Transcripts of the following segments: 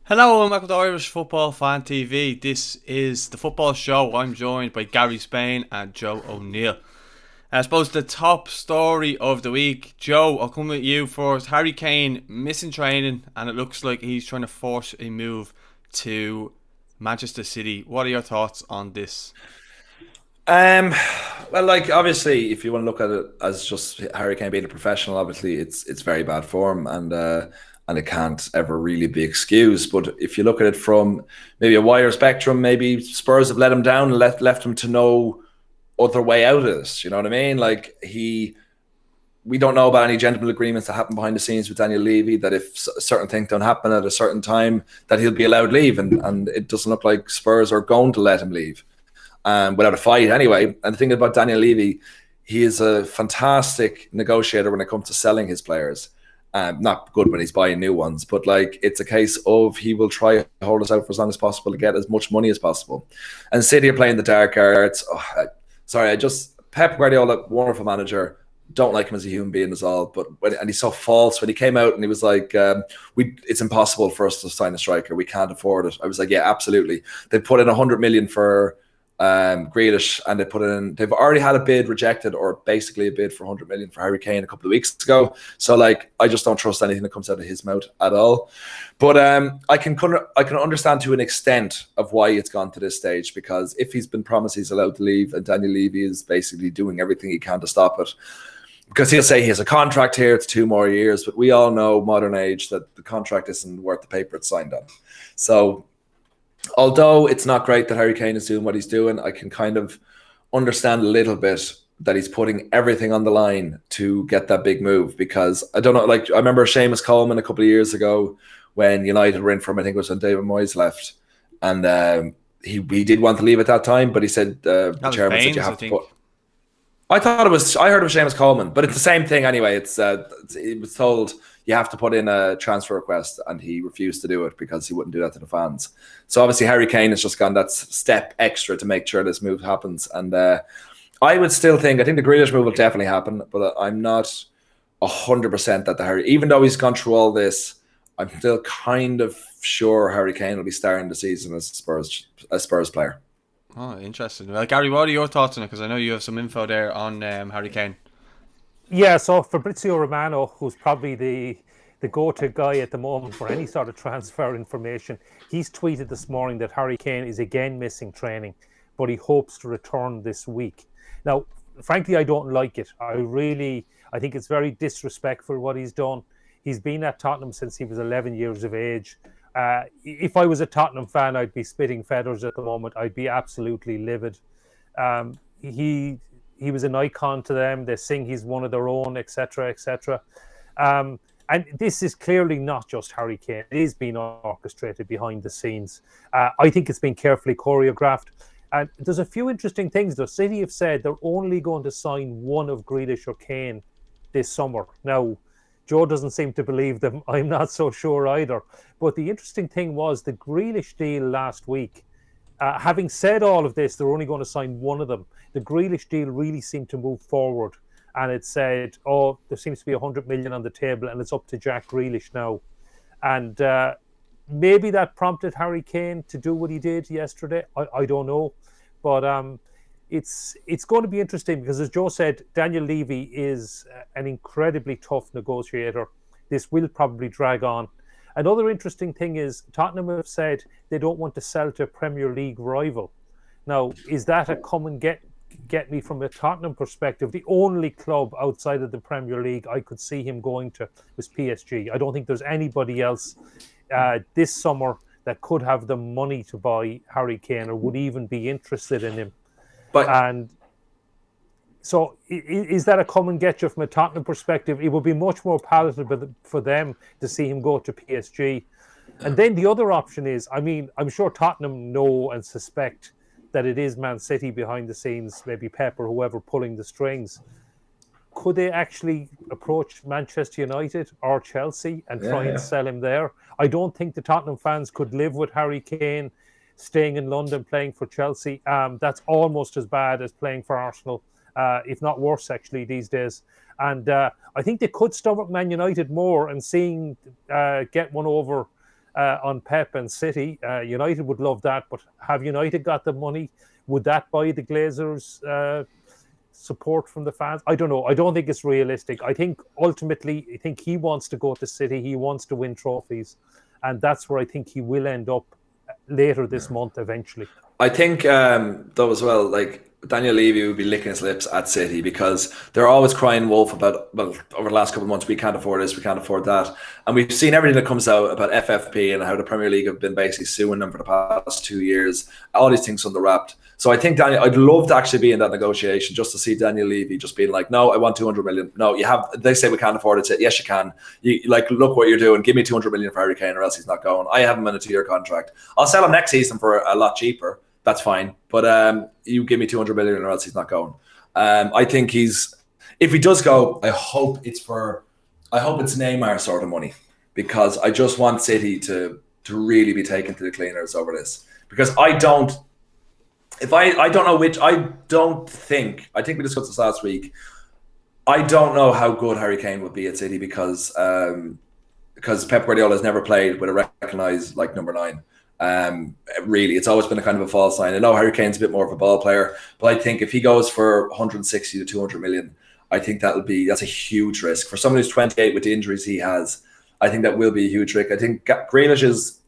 Hello and welcome to Irish Football Fan TV. This is the football show. I'm joined by Gary Spain and Joe O'Neill. I suppose the top story of the week, Joe, I'll come with you first. Harry Kane missing training and it looks like he's trying to force a move to Manchester City. What are your thoughts on this? Um, well, like obviously, if you want to look at it as just Harry Kane being a professional, obviously it's very bad form, and it can't ever really be excused. But if you look at it from maybe a wider spectrum, maybe Spurs have let him down and left him to no other way out of this. You know what I mean? Like we don't know about any gentleman agreements that happen behind the scenes with Daniel Levy, that if certain things don't happen at a certain time, that he'll be allowed leave, and it doesn't look like Spurs are going to let him leave without a fight anyway. And the thing about Daniel Levy, he is a fantastic negotiator when it comes to selling his players. Not good when he's buying new ones, but like it's a case of he will try to hold us out for as long as possible to get as much money as possible. And City are playing the dark arts. Sorry, Pep Guardiola, wonderful manager. Don't like him as a human being as all, and he's so false when he came out and he was like, it's impossible for us to sign a striker. We can't afford it. I was like, yeah, absolutely. They put in 100 million for Grealish, and they've already had a bid rejected, or basically a bid for 100 million for Harry Kane a couple of weeks ago. So like, I just don't trust anything that comes out of his mouth at all. But I can understand to an extent of why it's gone to this stage, because if he's been promised he's allowed to leave, and Daniel Levy is basically doing everything he can to stop it, because he'll say he has a contract here, it's 2 more years, but we all know modern age that the contract isn't worth the paper it's signed on. So although it's not great that Harry Kane is doing what he's doing, I can kind of understand a little bit that he's putting everything on the line to get that big move. Because I don't know, like I remember Seamus Coleman a couple of years ago when United were in from, I think it was when David Moyes left, and he did want to leave at that time, but he said the That was chairman said you Baines, I have to think. put. I heard it was Seamus Coleman, but it's the same thing anyway. It was told you have to put in a transfer request, and he refused to do it because he wouldn't do that to the fans. So obviously Harry Kane has just gone that step extra to make sure this move happens. And I would still think, I think the Grealish move will definitely happen, but I'm not 100% that even though he's gone through all this, I'm still kind of sure Harry Kane will be starting the season as a Spurs player. Oh, interesting. Well, Gary, what are your thoughts on it? Because I know you have some info there on Harry Kane. Yeah, so Fabrizio Romano, who's probably the go-to guy at the moment for any sort of transfer information, he's tweeted this morning that Harry Kane is again missing training, but he hopes to return this week. Now, frankly, I don't like it. I think it's very disrespectful what he's done. He's been at Tottenham since he was 11 years of age. If I was a Tottenham fan, I'd be spitting feathers at the moment. I'd be absolutely livid. He was an icon to them. They sing he's one of their own, etc., etc. And this is clearly not just Harry Kane. It is being orchestrated behind the scenes. I think it's been carefully choreographed. And there's a few interesting things. The City have said they're only going to sign one of Grealish or Kane this summer. Now, Joe doesn't seem to believe them. I'm not so sure either. But the interesting thing was the Grealish deal last week. Having said all of this, they're only going to sign one of them. The Grealish deal really seemed to move forward. And it said, oh, there seems to be 100 million on the table and it's up to Jack Grealish now. And maybe that prompted Harry Kane to do what he did yesterday. I don't know. But it's going to be interesting because, as Joe said, Daniel Levy is an incredibly tough negotiator. This will probably drag on. Another interesting thing is Tottenham have said they don't want to sell to a Premier League rival. Now, is that a come and get me from a Tottenham perspective? The only club outside of the Premier League I could see him going to was PSG. I don't think there's anybody else this summer that could have the money to buy Harry Kane or would even be interested in him. But And so is that a come and get you from a Tottenham perspective? It would be much more palatable for them to see him go to PSG. And then the other option is, I mean, I'm sure Tottenham know and suspect that it is Man City behind the scenes, maybe Pep or whoever pulling the strings. Could they actually approach Manchester United or Chelsea and try and sell him there? I don't think the Tottenham fans could live with Harry Kane staying in London playing for Chelsea. That's almost as bad as playing for Arsenal, if not worse, actually, these days. And I think they could stomach Man United more and get one over on Pep and City. United would love that, but have United got the money? Would that buy the Glazers' support from the fans? I don't know. I don't think it's realistic. I think ultimately, he wants to go to City. He wants to win trophies, and that's where I think he will end up later this month eventually. I think though as well, like Daniel Levy would be licking his lips at City because they're always crying wolf about, well, over the last couple of months, we can't afford this, we can't afford that. And we've seen everything that comes out about FFP and how the Premier League have been basically suing them for the past 2 years. All these things under wrapped. So I think I'd love to actually be in that negotiation just to see Daniel Levy just being like, no, I want 200 million. No, they say we can't afford it. Yes, you can. Like, look what you're doing. Give me 200 million for Harry Kane or else he's not going. I have him in a 2-year contract. I'll sell him next season for a lot cheaper. That's fine. But you give me 200 million or else he's not going. I think if he does go, I hope it's Neymar sort of money, because I just want City to really be taken to the cleaners over this. Because I think we discussed this last week. I don't know how good Harry Kane would be at City because Pep Guardiola has never played with a recognised like number 9. Really, it's always been a kind of a false sign. I know Harry Kane's a bit more of a ball player, but I think if he goes for 160 to 200 million, I think that's a huge risk for someone who's 28 with the injuries he has. I think that will be a huge risk. I think Grealish is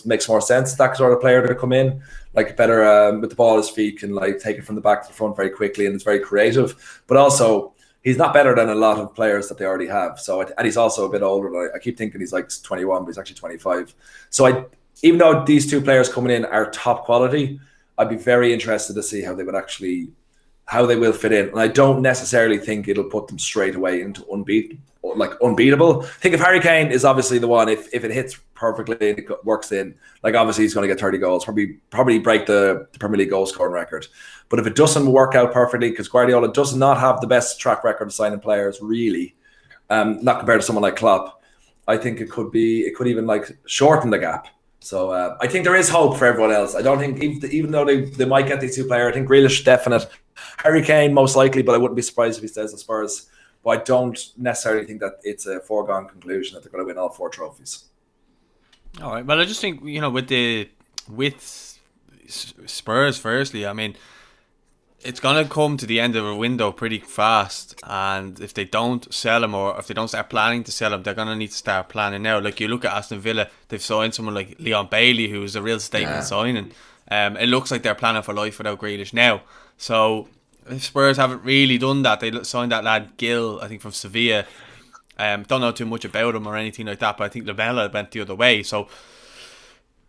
makes more sense, that sort of player to come in, like better with the ball at his feet, can like take it from the back to the front very quickly, and it's very creative. But also, he's not better than a lot of players that they already have. So, and he's also a bit older. I keep thinking he's like 21, but he's actually 25. So even though these two players coming in are top quality, I'd be very interested to see how they will fit in. And I don't necessarily think it'll put them straight away into unbeatable. I think if Harry Kane is obviously the one, if it hits perfectly and it works in, like obviously he's going to get 30 goals, probably break the Premier League goal scoring record. But if it doesn't work out perfectly, because Guardiola does not have the best track record of signing players, really, not compared to someone like Klopp, I think it could even like shorten the gap. So I think there is hope for everyone else. I don't think, even though they might get these two players, I think Grealish definite, Harry Kane most likely, but I wouldn't be surprised if he stays at Spurs. But I don't necessarily think that it's a foregone conclusion that they're going to win all 4 trophies. All right. Well, I just think, with Spurs, firstly, I mean, it's going to come to the end of a window pretty fast, and if they don't sell him, or if they don't start planning to sell him, they're going to need to start planning now. Like, you look at Aston Villa, they've signed someone like Leon Bailey, who's a real statement signing. It looks like they're planning for life without Grealish now. So if Spurs haven't really done that, they signed that lad Gill, I think, from Sevilla. Don't know too much about him or anything like that, but I think Lamela went the other way. So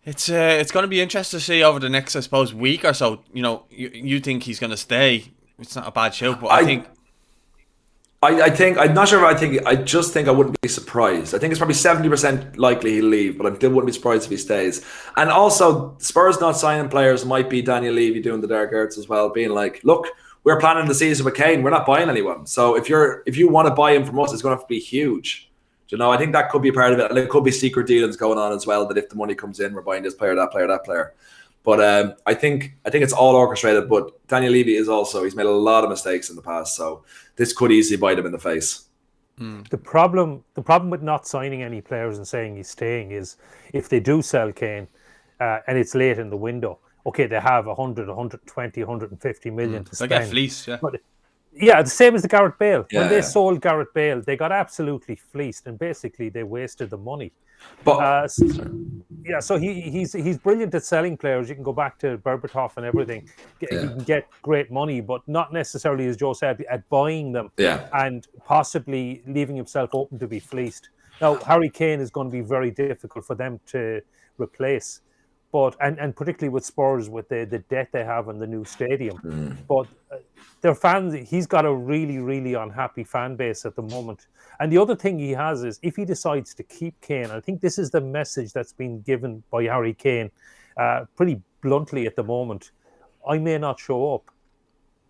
it's going to be interesting to see over the next, I suppose, week or so. You think he's going to stay? It's not a bad show, but I think I'm not sure. I just think I wouldn't be surprised. I think it's probably 70% likely he'll leave, but I still wouldn't be surprised if he stays. And also, Spurs not signing players might be Daniel Levy doing the dark arts as well, being like, look, we're planning the season with Kane. We're not buying anyone. So if you want to buy him from us, it's going to have to be huge. I think that could be a part of it. And there could be secret dealings going on as well, that if the money comes in, we're buying this player, that player, that player. But I think it's all orchestrated. But Daniel Levy he's made a lot of mistakes in the past. So this could easily bite him in the face. The problem with not signing any players and saying he's staying is if they do sell Kane and it's late in the window, okay, they have 100, 120, 150 million to spend. They get fleeced, yeah. But, the same as the Gareth Bale. When they sold Gareth Bale, they got absolutely fleeced, and basically they wasted the money. But so he's brilliant at selling players. You can go back to Berbatov and everything. He can get great money, but not necessarily, as Joe said, at buying them and possibly leaving himself open to be fleeced. Now, Harry Kane is going to be very difficult for them to replace. But and particularly with Spurs, with the debt they have in the new stadium. But their fans, he's got a really, really unhappy fan base at the moment. And the other thing he has is, if he decides to keep Kane, I think this is the message that's been given by Harry Kane pretty bluntly at the moment, I may not show up.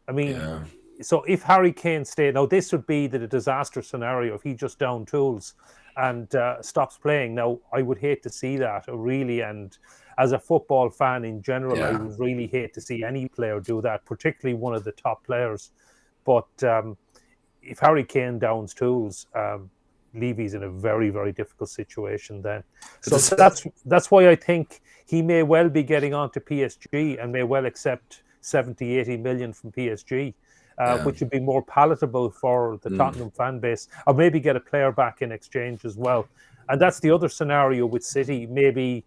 I mean, so if Harry Kane stayed, now this would be the disaster scenario if he just down tools and stops playing. Now, I would hate to see that, really, and as a football fan in general, I would really hate to see any player do that, particularly one of the top players. But if Harry Kane downs tools, Levy's in a very, very difficult situation then. So It's- that's why I think he may well be getting on to PSG and may well accept 70, 80 million from PSG, Yeah. which would be more palatable for the Tottenham fan base, or maybe get a player back in exchange as well. And that's the other scenario with City. Maybe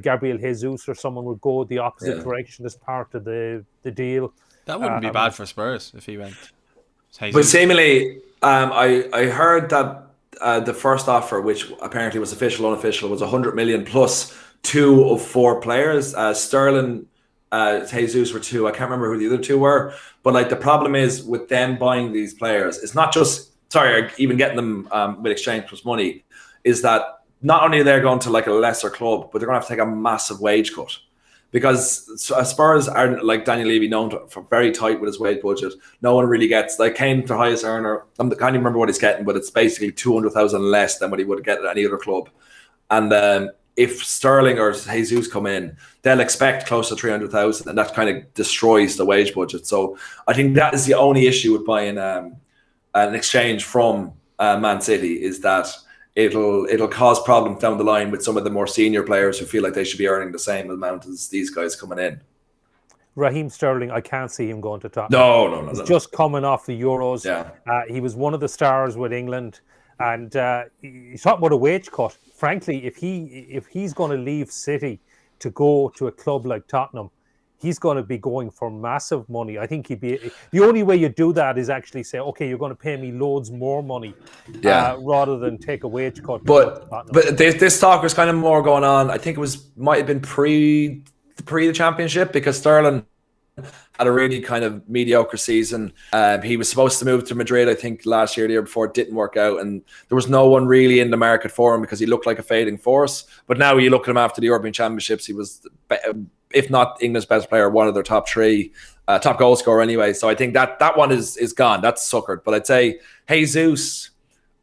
Gabriel Jesus or someone would go the opposite Yeah. direction as part of the deal. That wouldn't be bad for Spurs if he went. But seemingly, I heard that the first offer, which apparently was official, unofficial, was 100 million plus 2 of 4 players. Sterling, Jesus were 2. I can't remember who the other 2 were. But like the problem is with them buying these players, it's not just even getting them with exchange plus money. Is that not only are they going to like a lesser club, but they're going to have to take a massive wage cut. Because Spurs are, like Daniel Levy, known for very tight with his wage budget. No one really gets, like Kane, the highest earner. I can't even remember what he's getting, but it's basically 200,000 less than what he would get at any other club. And if Sterling or Jesus come in, they'll expect close to 300,000, and that kind of destroys the wage budget. So I think that is the only issue with buying an exchange from Man City, is that it'll cause problems down the line with some of the more senior players who feel like they should be earning the same amount as these guys coming in. Raheem Sterling, I can't see him going to Tottenham. No. He's just coming off the Euros. Yeah. He was one of the stars with England, and he's talking about a wage cut. Frankly, if he's going to leave City to go to a club like Tottenham, he's going to be going for massive money. I think the only way you do that is actually say, okay, you're going to pay me loads more money, rather than take a wage cut. But this talk was kind of more going on. I think might have been pre the championship, because Sterling had a really kind of mediocre season. He was supposed to move to Madrid, I think, last year, the year before. It didn't work out, and there was no one really in the market for him because he looked like a fading force. But now you look at him after the European Championships, he was, if not England's best player, one of their top 3, top goal scorer anyway. So I think that one is gone. That's suckered. But I'd say Jesus,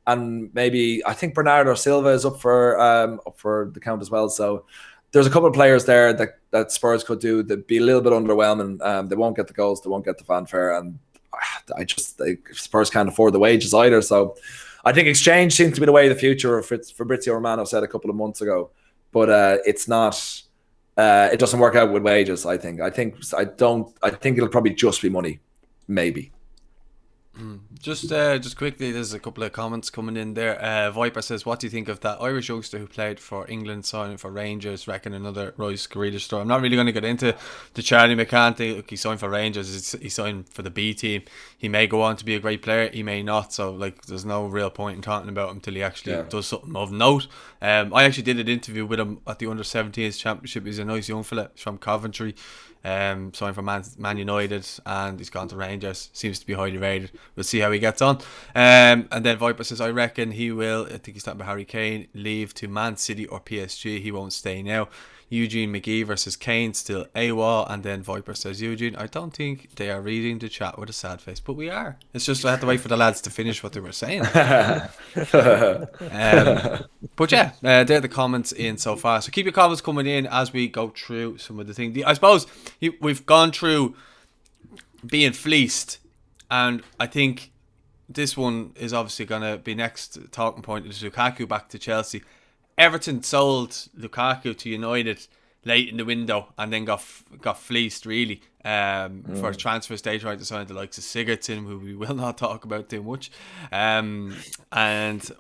and maybe I think Bernardo Silva is up for the count as well. So there's a couple of players there that Spurs could do that be a little bit underwhelming. They won't get the goals, they won't get the fanfare, and Spurs can't afford the wages either. So I think exchange seems to be the way of the future. Fabrizio Romano said a couple of months ago, but it's not. It doesn't work out with wages. I think it'll probably just be money, maybe. Just quickly, there's a couple of comments coming in there. Viper says, what do you think of that Irish youngster who played for England signing for Rangers? Reckon another Royce Grealish story. I'm not really going to get into the Charlie McCann thing. Look, he signed for Rangers. He signed for the B team. He may go on to be a great player. He may not. So like, there's no real point in talking about him until he actually does something of note. I actually did an interview with him at the Under-17s Championship. He's a nice young fella. He's from Coventry. Signed for Man United, and he's gone to Rangers. Seems to be highly rated. We'll see how he gets on. And then Viper says, I reckon he will, I think he's talking about Harry Kane, leave to Man City or PSG. He won't stay now. Eugene McGee versus Kane, still AWOL. And then Viper says, Eugene, I don't think they are reading the chat with a sad face, but we are. It's just I have to wait for the lads to finish what they were saying. But yeah, they're the comments in so far. So keep your comments coming in as we go through some of the things. I suppose we've gone through being fleeced, and I think this one is obviously going to be next talking point. Is Lukaku back to Chelsea. Everton sold Lukaku to United late in the window and then got fleeced really for a transfer stage, right, to sign the likes of Sigurdsson, who we will not talk about too much, and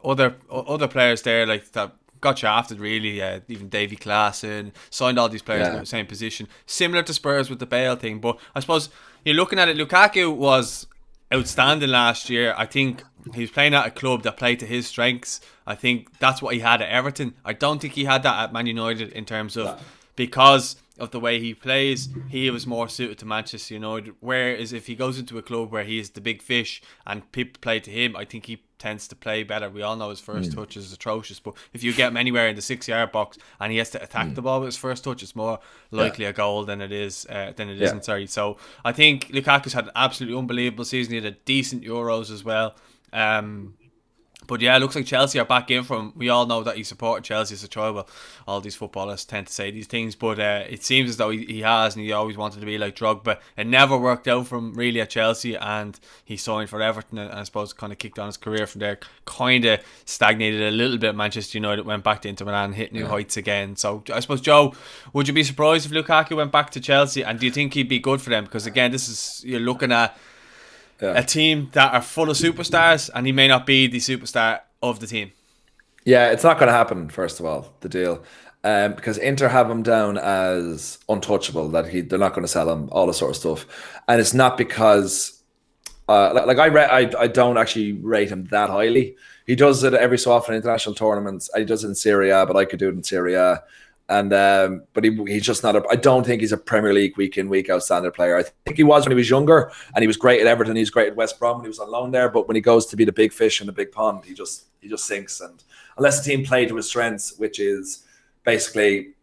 other players there like that got shafted really. Even Davy Klaassen signed all these players in the same position, similar to Spurs with the Bale thing. But I suppose you're looking at it, Lukaku was outstanding last year. I think he was playing at a club that played to his strengths. I think that's what he had at Everton. I don't think he had that at Man United in terms of because of the way he plays. He was more suited to Manchester United. Whereas if he goes into a club where he is the big fish and people play to him, I think he tends to play better. We all know his first touch is atrocious, but if you get him anywhere in the 6-yard box and he has to attack the ball with his first touch, it's more likely a goal than it isn't. Sorry. So I think Lukaku's had an absolutely unbelievable season. He had a decent Euros as well. But yeah, it looks like Chelsea are back in from. We all know that he supported Chelsea as a child. Well, all these footballers tend to say these things, but it seems as though he has, and he always wanted to be like Drogba. It never worked out for him really at Chelsea, and he signed for Everton, and I suppose kind of kicked on his career from there. Kind of stagnated a little bit. Manchester United went back to Inter Milan, hit new heights again. So I suppose, Joe, would you be surprised if Lukaku went back to Chelsea? And do you think he'd be good for them? Because again, this is, you're looking at a team that are full of superstars, and he may not be the superstar of the team. Yeah, it's not going to happen, first of all, the deal. Because Inter have him down as untouchable, that they're not going to sell him, all this sort of stuff. And it's not because, I don't actually rate him that highly. He does it every so often in international tournaments. He does it in Serie A, but I could do it in Serie A. And but he's just not I don't think he's a Premier League week in, week out standard player. I think he was when he was younger, and he was great at Everton. He was great at West Brom when he was on loan there. But when he goes to be the big fish in the big pond, he just sinks. And unless the team play to his strengths, which is basically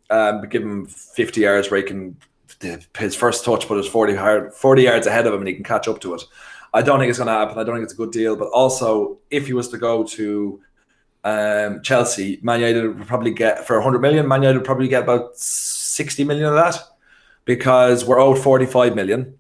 give him 50 yards where he can, his first touch put us 40 yards ahead of him, and he can catch up to it. I don't think it's going to happen. I don't think it's a good deal. But also, if he was to go to Chelsea, Man United would probably get, for 100 million, Man United would probably get about 60 million of that, because we're owed 45 million,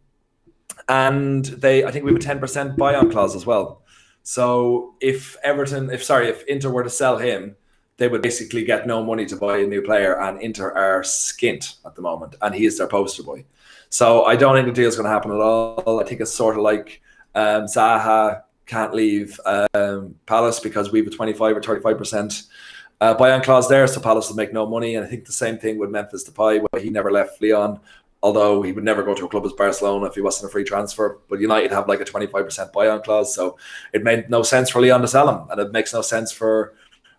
and I think we have a 10% buy-on clause as well. So if Inter were to sell him, they would basically get no money to buy a new player, and Inter are skint at the moment, and he is their poster boy. So I don't think the deal's going to happen at all. I think it's sort of like Zaha can't leave Palace because we have a 25 or 35% buy-on clause there, so Palace will make no money. And I think the same thing with Memphis Depay, where he never left Lyon, although he would never go to a club as Barcelona if he wasn't a free transfer. But United have like a 25% buy-on clause, so it made no sense for Lyon to sell him, and it makes no sense for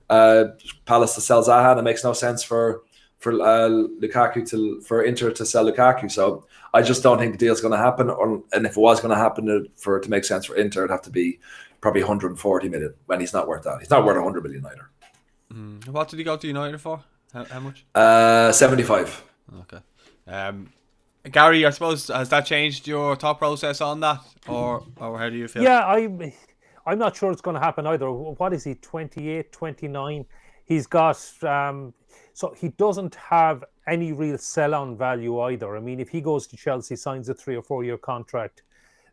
Palace to sell Zaha, and it makes no sense for Lukaku for Inter to sell Lukaku. So I just don't think the deal's going to happen. And if it was going to happen, for it to make sense for Inter, it'd have to be probably 140 million, when he's not worth that. He's not worth 100 million either. What did he go to United for? How much? 75. Okay. Gary, I suppose, has that changed your thought process on that, or how do you feel? Yeah, I'm not sure it's going to happen either. What is he, 28, 29? He's got... So he doesn't have any real sell-on value either. I mean, if he goes to Chelsea, signs a 3 or 4 year contract.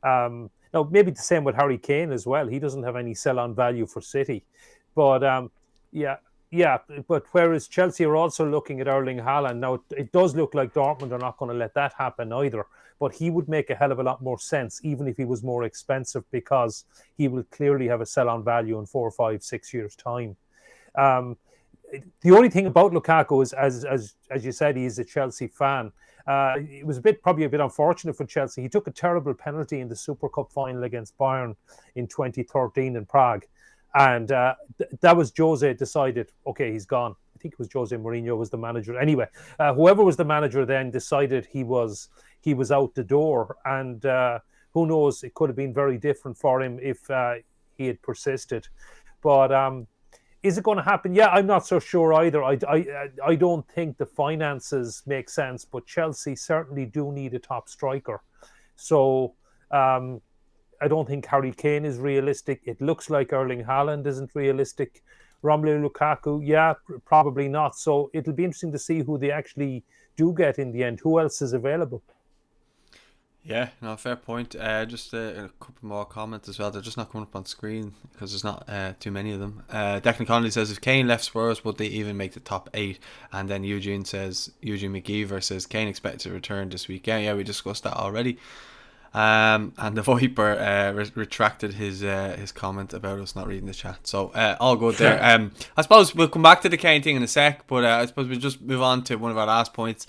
Now, maybe the same with Harry Kane as well. He doesn't have any sell-on value for City. But but whereas Chelsea are also looking at Erling Haaland. Now, it does look like Dortmund are not going to let that happen either. But he would make a hell of a lot more sense, even if he was more expensive, because he will clearly have a sell-on value in 4, 5, 6 years' time. The only thing about Lukaku is, as you said, he's a Chelsea fan. It was probably a bit unfortunate for Chelsea. He took a terrible penalty in the Super Cup final against Bayern in 2013 in Prague. And that was Jose decided, okay, he's gone. I think it was Jose Mourinho was the manager. Anyway, whoever was the manager then decided he was out the door. And who knows, it could have been very different for him if he had persisted. But... is it going to happen? Yeah, I'm not so sure either. I don't think the finances make sense, but Chelsea certainly do need a top striker. So I don't think Harry Kane is realistic. It looks like Erling Haaland isn't realistic. Romelu Lukaku, yeah, probably not. So it'll be interesting to see who they actually do get in the end. Who else is available? Yeah, no, fair point. Just a couple more comments as well. They're just not coming up on screen because there's not too many of them. Declan Connolly says, if Kane left Spurs, would they even make the top 8? And then Eugene McGeever says, Kane expected to return this weekend. Yeah, we discussed that already. And the Viper retracted his comment about us not reading the chat. So all good there. I suppose we'll come back to the Kane thing in a sec, but I suppose we'll just move on to one of our last points.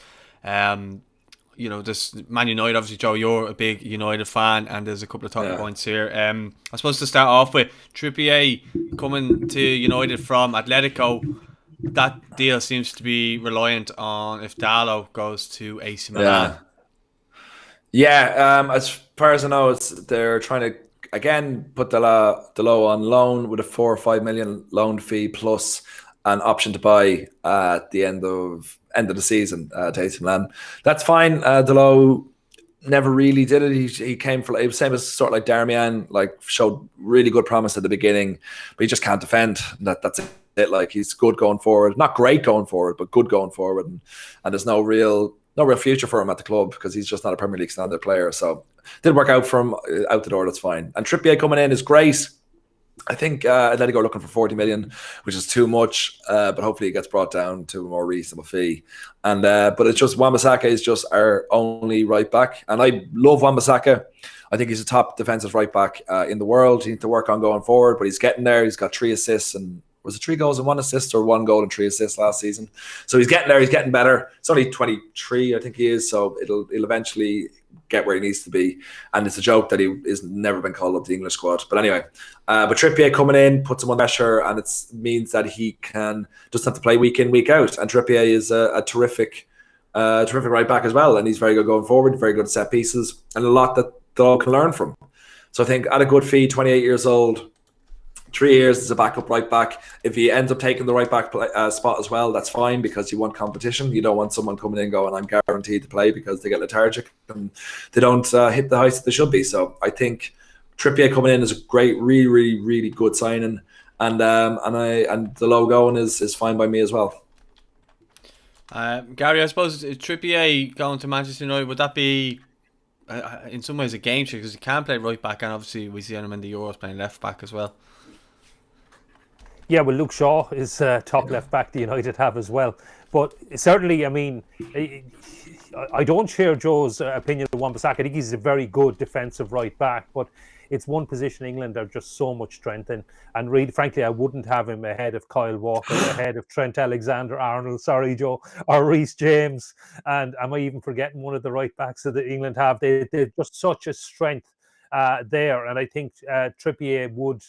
This Man United, obviously, Joe, you're a big United fan, and there's a couple of talking points here. I suppose to start off with, Trippier coming to United from Atletico, that deal seems to be reliant on if Dalot goes to AC Milan. Yeah, as far as I know, they're trying to, again, put Dalot on loan with a 4 or 5 million loan fee plus an option to buy at the end of the season to AC Milan. That's fine. Dalot never really did it. He came for, it was same as sort of like Darmian, like showed really good promise at the beginning, but he just can't defend. That's it. Like, he's good going forward, not great going forward, but good going forward, and there's no real future for him at the club because he's just not a Premier League standard player. So didn't work out for him out the door. That's fine. And Trippier coming in is great. I think Atletico are looking for 40 million, which is too much, but hopefully it gets brought down to a more reasonable fee. And but it's just Wan-Bissaka is just our only right back, and I love Wan-Bissaka. I think he's a top defensive right back in the world. He needs to work on going forward, but he's getting there. He's got 3 assists, and was it 3 goals and 1 assist, or 1 goal and 3 assists last season? So he's getting there. He's getting better. It's only 23, I think he is. So he'll eventually get where he needs to be. And it's a joke that he has never been called up to the English squad. But anyway, but Trippier coming in puts him under pressure, and it means that he can just have to play week in, week out. And Trippier is a terrific right back as well, and he's very good going forward, very good at set pieces, and a lot that they all can learn from. So I think at a good fee, 28 years old, 3 years as a backup right back. If he ends up taking the right back spot as well, that's fine, because you want competition. You don't want someone coming in going, I'm guaranteed to play, because they get lethargic and they don't hit the heights that they should be. So I think Trippier coming in is a great, really, really, really good signing, and the low going is fine by me as well. Gary, I suppose Trippier going to Manchester United, would that be in some ways a game changer, because he can play right back, and obviously we see him in the Euros playing left back as well? Yeah, well, Luke Shaw is top left back the United have as well. But certainly, I mean, I don't share Joe's opinion of Wan-Bissaka. I think he's a very good defensive right back, but it's one position England are just so much strength in. And really, frankly, I wouldn't have him ahead of Kyle Walker, ahead of Trent Alexander-Arnold, sorry, Joe, or Reece James. And am I even forgetting one of the right backs that England have? They're just such a strength there. And I think Trippier would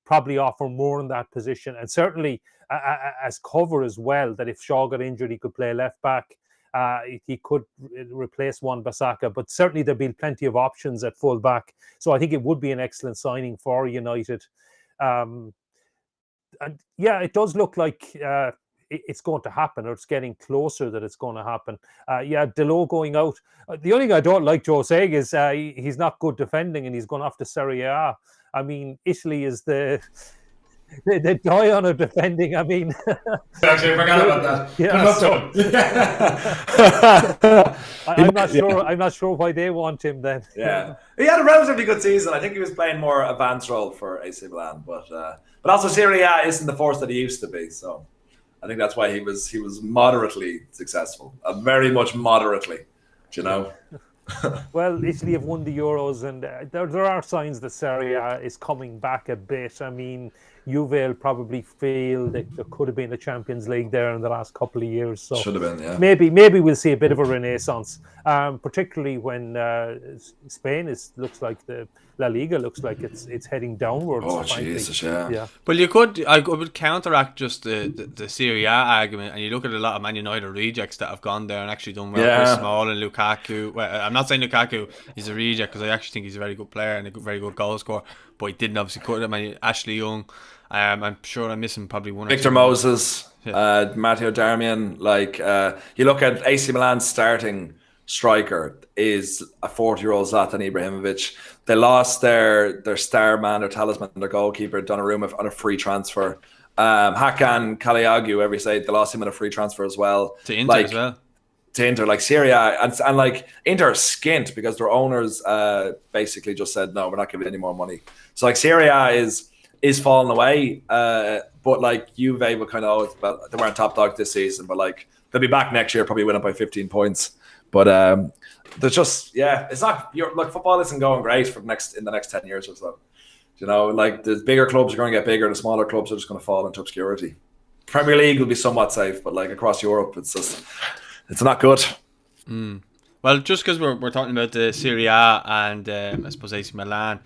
probably offer more in that position, and certainly as cover as well, that if Shaw got injured, he could play left back. He could replace Wan-Bissaka, but certainly there'll be plenty of options at full back. So I think it would be an excellent signing for United. And yeah, it does look like it's going to happen, or it's getting closer that it's going to happen. Yeah, Delot going out. The only thing I don't like Joe saying is he's not good defending, and he's gone off to Serie A. I mean, Italy is the die on of defending. I mean, actually, I forgot about that. Yeah, I'm not sure why they want him then. Yeah, he had a relatively good season. I think he was playing more advanced role for AC Milan, but also Serie A isn't the force that he used to be. So I think that's why he was moderately successful, very much moderately, you know. Well, Italy have won the Euros, and there are signs that Serie A is coming back a bit. I mean, Juve will probably feel that there could have been a Champions League there in the last couple of years. So should have been, yeah. Maybe we'll see a bit of a renaissance, particularly when Spain looks like the La Liga looks like it's heading downwards. Oh Jesus, yeah. Well, I would counteract just the Serie A argument, and you look at a lot of Man United rejects that have gone there and actually done well. Chris Small and Lukaku. Well, I'm not saying Lukaku is a reject, because I actually think he's a very good player and a very good goal scorer, but he didn't obviously cut him. Ashley Young. I'm sure I'm missing probably one. Victor Moses, Matteo Darmian. Like you look at AC Milan's starting striker is a 40-year-old Zlatan Ibrahimovic. They lost their star man, their talisman, their goalkeeper Donnarumma on a free transfer. Hakan Kalyagu, every say they lost him on a free transfer as well. To Inter as well. To Inter, like Serie A, and like Inter are skint because their owners basically just said no, we're not giving any more money. So like Serie A is falling away, but like Juve will kind of always, well, they weren't top dog this season, but like they'll be back next year, probably win it by 15 points. But there's just it's not like football isn't going great in the next 10 years or so. You know, like the bigger clubs are going to get bigger, the smaller clubs are just going to fall into obscurity. Premier League will be somewhat safe, but like across Europe, it's not good. Well, just because we're talking about the Serie A and I suppose AC Milan,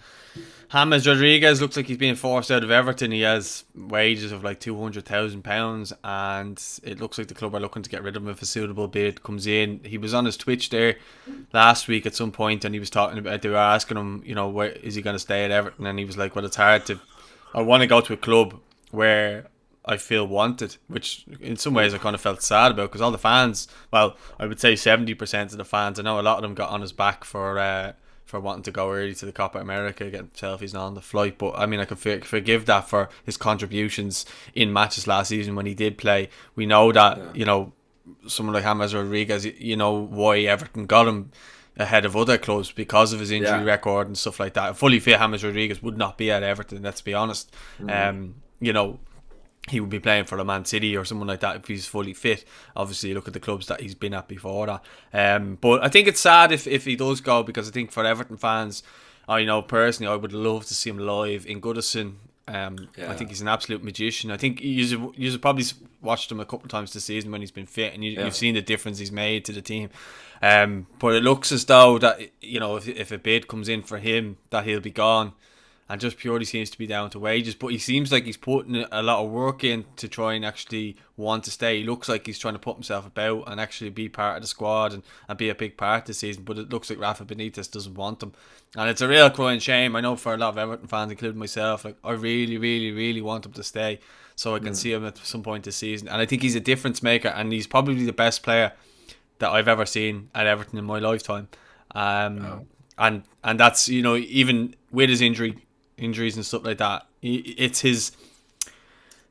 James Rodriguez looks like he's being forced out of Everton. He has wages of like £200,000, and it looks like the club are looking to get rid of him if a suitable bid comes in. He was on his Twitch there last week at some point, and he was talking about, they were asking him, you know, where is he going to stay at Everton, and he was like, well, it's hard to, I want to go to a club where I feel wanted, which in some ways I kind of felt sad about, because all the fans, well, I would say 70% of the fans, I know a lot of them got on his back for wanting to go early to the Copa America, getting selfies and on the flight. But I mean, I could forgive that for his contributions in matches last season when he did play. We know that, you know, someone like James Rodriguez, you know why Everton got him ahead of other clubs, because of his injury record and stuff like that. A fully fit James Rodriguez would not be at Everton, let's be honest. You know, he would be playing for a Man City or someone like that if he's fully fit. Obviously, look at the clubs that he's been at before that. But I think it's sad if he does go, because I think for Everton fans, I know personally, I would love to see him live in Goodison. I think he's an absolute magician. I think you've probably watched him a couple of times this season when he's been fit, and you've seen the difference he's made to the team. But it looks as though that, you know, if a bid comes in for him, that he'll be gone, and just purely seems to be down to wages. But he seems like he's putting a lot of work in to try and actually want to stay. He looks like he's trying to put himself about and actually be part of the squad and be a big part this season. But it looks like Rafa Benitez doesn't want him. And it's a real crying shame. I know for a lot of Everton fans, including myself, like, I really, really, really want him to stay so I can see him at some point this season. And I think he's a difference maker, and he's probably the best player that I've ever seen at Everton in my lifetime. And that's, you know, even with his injuries and stuff like that, it's his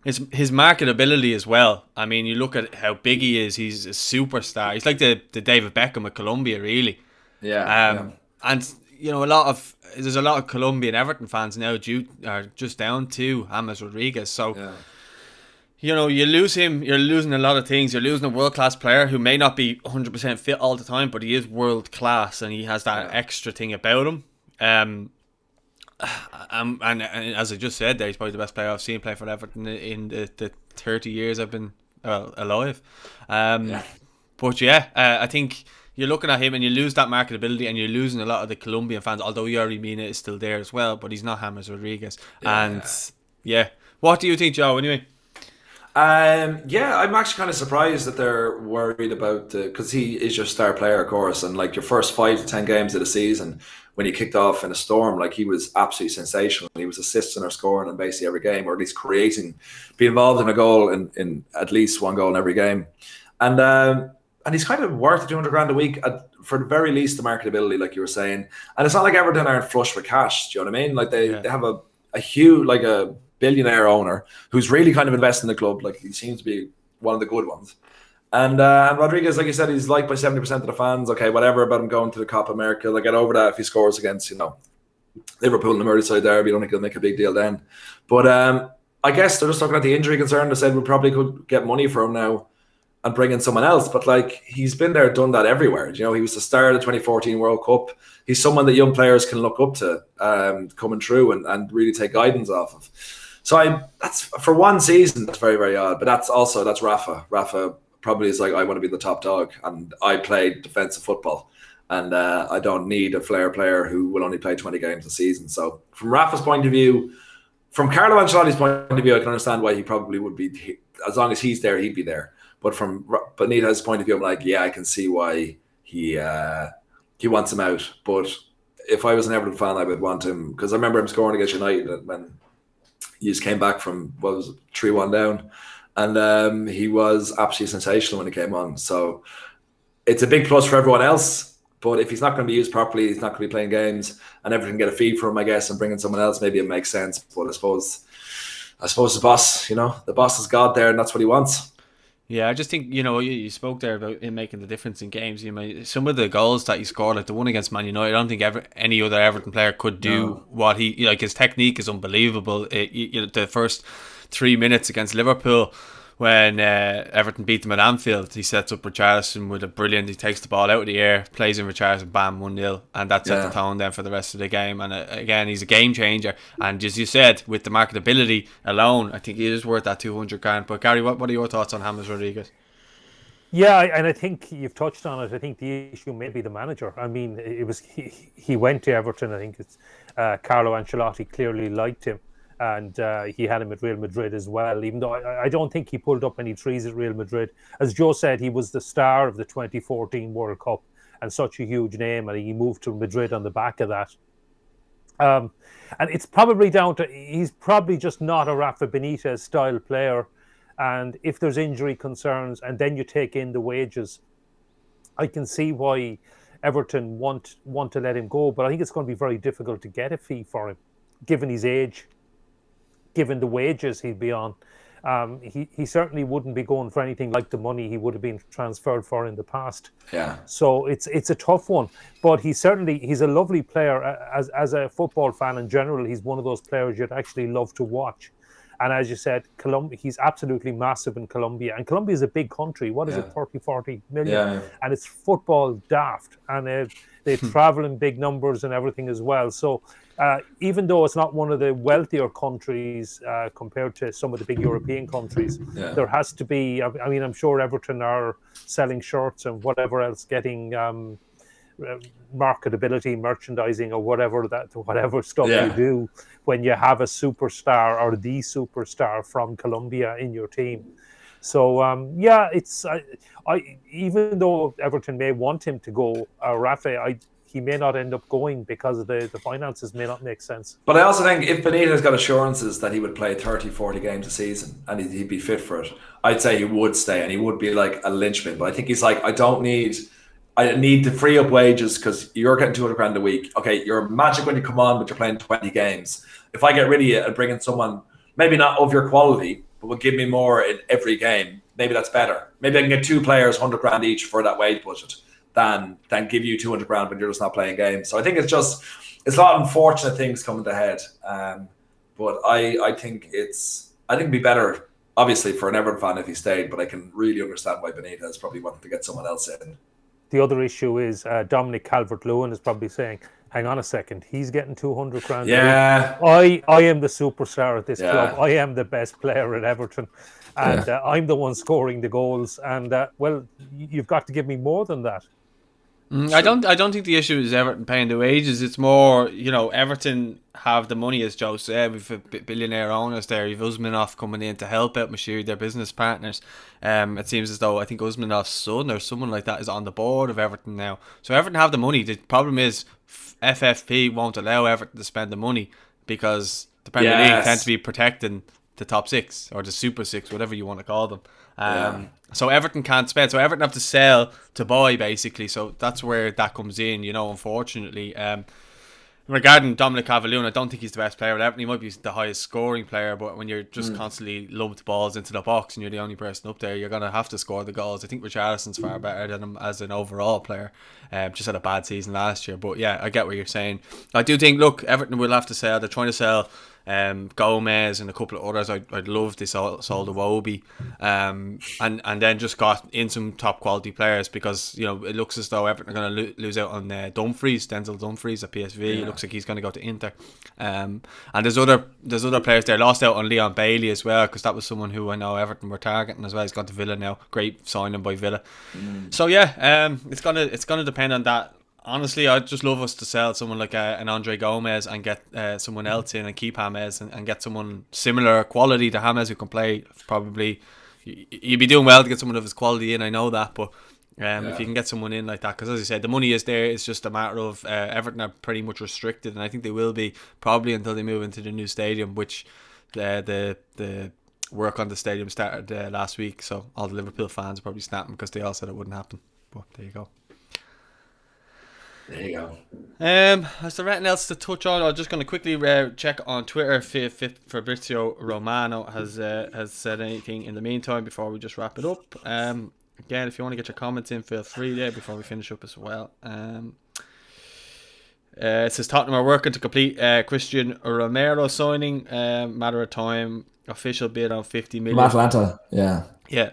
marketability as well. I mean, you look at how big he is. He's a superstar. He's like the David Beckham of Colombia, really. And you know, there's a lot of Colombian Everton fans now are just down to James Rodriguez. So you know, you lose him, you're losing a lot of things. You're losing a world-class player who may not be 100% fit all the time, but he is world-class, and he has that extra thing about him. And as I just said there, he's probably the best player I've seen play for Everton in the 30 years I've been alive. But I think you're looking at him and you lose that marketability, and you're losing a lot of the Colombian fans, although Yuri Mina is still there as well, but he's not James Rodriguez. What do you think, Joe, anyway? I'm actually kind of surprised that they're worried about because he is your star player, of course, and like your first 5 to 10 games of the season, when he kicked off in a storm, like, he was absolutely sensational. He was assisting or scoring in basically every game, or at least be involved in a goal in at least one goal in every game, and he's kind of worth $200,000 a week for the very least, the marketability, like you were saying. And it's not like Everton aren't flush with cash. Do you know what I mean? Like they have a huge, like a billionaire owner who's really kind of invested in the club. Like, he seems to be one of the good ones. And Rodriguez, like you said, he's liked by 70% of the fans. Okay, whatever about him going to the Copa America. Like, get over that if he scores against, you know, Liverpool in the Merseyside derby. I don't think he'll make a big deal then. But I guess they're just looking at the injury concern. They said we probably could get money for him now and bring in someone else. But like, he's been there, done that everywhere. You know, he was the star of the 2014 World Cup. He's someone that young players can look up to coming through and really take guidance off of. So that's for one season, that's very, very odd. But that's Rafa. Rafa probably is like, I want to be the top dog, and I play defensive football, and I don't need a flair player who will only play 20 games a season. So from Rafa's point of view, from Carlo Ancelotti's point of view, I can understand why he probably would be, as long as he's there, he'd be there. But from Benitez's point of view, I'm like, yeah, I can see why he wants him out. But if I was an Everton fan, I would want him, because I remember him scoring against United when he just came back from, 3-1 down, and he was absolutely sensational when he came on. So it's a big plus for everyone else. But if he's not going to be used properly, he's not going to be playing games, and everyone can get a fee for him, I guess, and bring in someone else, maybe it makes sense. But I suppose the boss, the boss is God there, and that's what he wants. Yeah, I just think, you spoke there about him making the difference in games. Some of the goals that he scored, like the one against Man United, I don't think any other Everton player could do what he, like, his technique is unbelievable. The first 3 minutes against Liverpool, when Everton beat them at Anfield, he sets up Richarlison with he takes the ball out of the air, plays in Richarlison, bam, 1-0, and that set the tone then for the rest of the game. And again, he's a game changer, and as you said, with the marketability alone, I think he is worth that $200,000. But Gary, what are your thoughts on James Rodriguez? Yeah, and I think you've touched on it. I think the issue may be the manager. I mean, it was he went to Everton. I think it's Carlo Ancelotti clearly liked him, and he had him at Real Madrid as well, even though I don't think he pulled up any trees at Real Madrid. As Joe said, he was the star of the 2014 World Cup and such a huge name, and he moved to Madrid on the back of that. And it's probably down to, he's probably just not a Rafa Benitez style player. And if there's injury concerns, and then you take in the wages, I can see why Everton want to let him go. But I think it's going to be very difficult to get a fee for him, given his age, given the wages he'd be on. He certainly wouldn't be going for anything like the money he would have been transferred for in the past. Yeah. So it's a tough one. But he's a lovely player. As a football fan in general, he's one of those players you'd actually love to watch. And as you said, he's absolutely massive in Colombia. And Colombia is a big country. What is it, 30, 40 million? Yeah. And it's football daft. And they travel in big numbers and everything as well. So even though it's not one of the wealthier countries compared to some of the big European countries, there has to be, I mean, I'm sure Everton are selling shirts and whatever else, getting marketability, merchandising, or whatever stuff you do when you have a superstar or the superstar from Colombia in your team. So it's even though Everton may want him to go, Rafa, he may not end up going because the finances may not make sense. But I also think if Benitez got assurances that he would play 30, 40 games a season and he'd be fit for it, I'd say he would stay and he would be like a linchpin. But I think he's like, I need to free up wages because you're getting 200 grand a week. Okay, you're magic when you come on, but you're playing 20 games. If I get rid of you and bring in someone, maybe not of your quality, but will give me more in every game, maybe that's better. Maybe I can get 2 players 100 grand each for that wage budget than give you 200 grand when you're just not playing games. So I think it's a lot of unfortunate things coming to head. But I think it'd be better, obviously, for an Everton fan if he stayed, but I can really understand why Benitez probably wanted to get someone else in. The other issue is Dominic Calvert-Lewin is probably saying, hang on a second, he's getting 200 grand. Yeah. I am the superstar at this club. I am the best player at Everton. And I'm the one scoring the goals. And, you've got to give me more than that. I don't think the issue is Everton paying the wages. It's more, Everton have the money, as Joe said. We've a billionaire owners there. You've Usmanov coming in to help out Mashiri, their business partners. It seems as though I think Usmanov's son or someone like that is on the board of Everton now. So Everton have the money. The problem is FFP won't allow Everton to spend the money because the Premier League tends to be protecting the top 6 or the Super 6, whatever you want to call them. So Everton can't spend. So Everton have to sell to buy, basically. So that's where that comes in, unfortunately. Regarding Dominic Calvert-Lewin, I don't think he's the best player at Everton. He might be the highest scoring player, but when you're just constantly lumped balls into the box and you're the only person up there, you're going to have to score the goals. I think Richarlison's far better than him as an overall player. Just had a bad season last year. But yeah, I get what you're saying. I do think, look, Everton will have to sell. They're trying to sell Gomez and a couple of others. I'd love this sold Iwobi, and then just got in some top quality players because it looks as though Everton are going to lose out on Denzel Dumfries at PSV. It looks like he's going to go to Inter, and there's other players there. Lost out on Leon Bailey as well because that was someone who I know Everton were targeting as well. He's gone to Villa now. Great signing by Villa. So yeah, it's gonna depend on that. Honestly, I'd just love us to sell someone like an Andre Gomez and get someone else in and keep James and get someone similar quality to James who can play. Probably you'd be doing well to get someone of his quality in, I know that, but if you can get someone in like that, because as I said, the money is there. It's just a matter of Everton are pretty much restricted, and I think they will be probably until they move into the new stadium, which the work on the stadium started last week, so all the Liverpool fans are probably snapping because they all said it wouldn't happen. But there you go. There you go. Is there anything else to touch on? I'm just going to quickly check on Twitter if Fabrizio Romano has said anything in the meantime before we just wrap it up. Again, if you want to get your comments in, feel free there before we finish up as well. It says Tottenham are working to complete Christian Romero signing. Matter of time. Official bid on 50 million. From Atlanta, yeah. Yeah.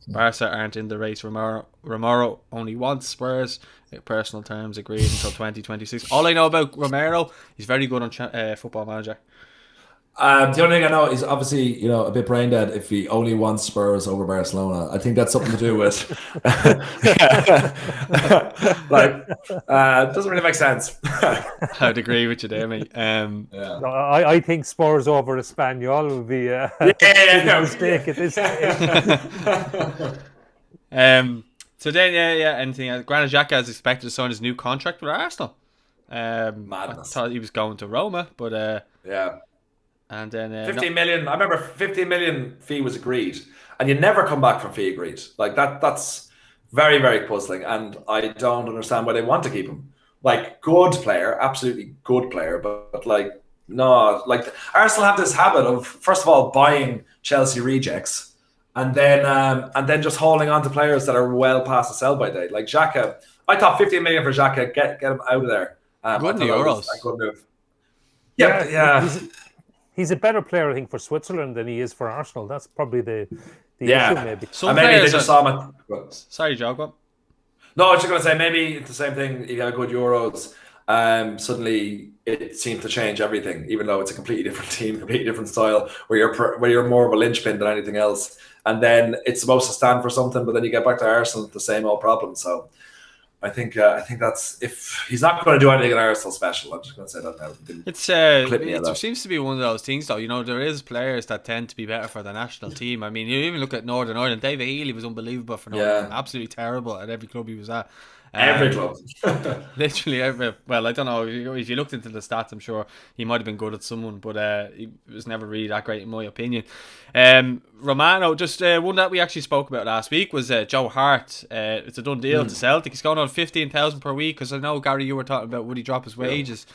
Barca aren't in the race. Romero only wants Spurs. Personal terms agreed until 2026. All I know about Romero, he's very good on Football Manager. The only thing I know is obviously, a bit brain dead if he only wants Spurs over Barcelona. I think that's something to do with doesn't really make sense. I'd agree with you there, mate. I think Spurs over Espanyol would be a mistake at this stage. So then, anything? Granit Xhaka is expected to sign his new contract with Arsenal. Madness. I thought he was going to Roma, but yeah. And then 15 million. I remember 15 million fee was agreed, and you never come back from fee agreed. Like that's very, very puzzling, and I don't understand why they want to keep him. Like, good player, absolutely good player, but like, no, like Arsenal have this habit of, first of all, buying Chelsea rejects, and then just holding on to players that are well past the sell by date. Like Xhaka, I thought 15 million for Xhaka, get him out of there. I good in thought the that was Euros. a good move. Yeah. He's a better player, I think, for Switzerland than he is for Arsenal. That's probably the issue, maybe. Some maybe players they just saw him. Sorry, Joe. Go on. No, I was just going to say, maybe it's the same thing. You have a good Euros. Suddenly it seemed to change everything, even though it's a completely different team, completely different style, where you're more of a linchpin than anything else. And then it's supposed to stand for something, but then you get back to Arsenal, the same old problem. So I think that's, if he's not going to do anything in Arsenal special, I'm just going to say that now. It seems to be one of those things, though. You know, there is players that tend to be better for the national team. I mean, you even look at Northern Ireland. David Healy was unbelievable for Northern Ireland. Absolutely terrible at every club he was at. Every club. Literally every. Well, I don't know. If you looked into the stats, I'm sure he might have been good at someone, but he was never really that great, in my opinion. Romano, just one that we actually spoke about last week was Joe Hart. It's a done deal to Celtic. He's going on 15,000 per week, because I know, Gary, you were talking about would he drop his wages.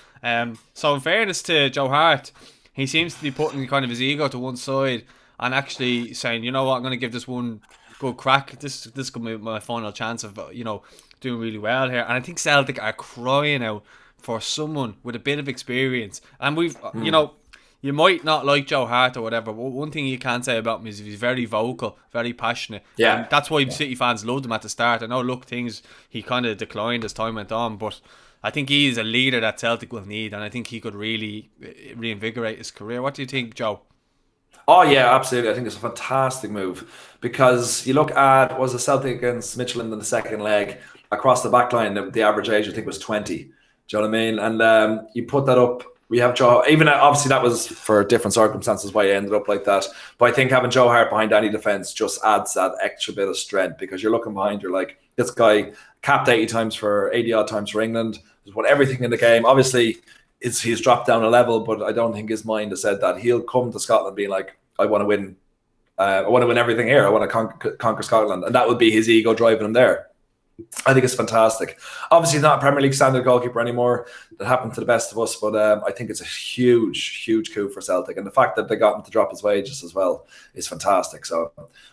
So in fairness to Joe Hart, he seems to be putting kind of his ego to one side and actually saying, you know what, I'm going to give this one good crack. This could be my final chance of, doing really well here. And I think Celtic are crying out for someone with a bit of experience. And we've, you might not like Joe Hart or whatever, but one thing you can say about him is he's very vocal, very passionate. Yeah. And that's why City fans loved him at the start. I know, he kind of declined as time went on, but I think he is a leader that Celtic will need, and I think he could really reinvigorate his career. What do you think, Joe? Oh yeah, absolutely. I think it's a fantastic move, because you look at, was a Celtic against Midtjylland in the second leg, across the back line, the average age I think was 20. Do you know what I mean? And you put that up, we have Joe, even obviously that was for different circumstances why he ended up like that, but I think having Joe Hart behind any defence just adds that extra bit of strength, because you're looking behind, you're like, this guy capped 80 odd times for England, has won everything in the game. Obviously he's dropped down a level, but I don't think his mind has said that. He'll come to Scotland being like, I want to win everything here. I want to conquer Scotland, and that would be his ego driving him there. I think it's fantastic. Obviously, not a Premier League standard goalkeeper anymore. That happened to the best of us, but I think it's a huge coup for Celtic, and the fact that they got him to drop his wages as well is fantastic. So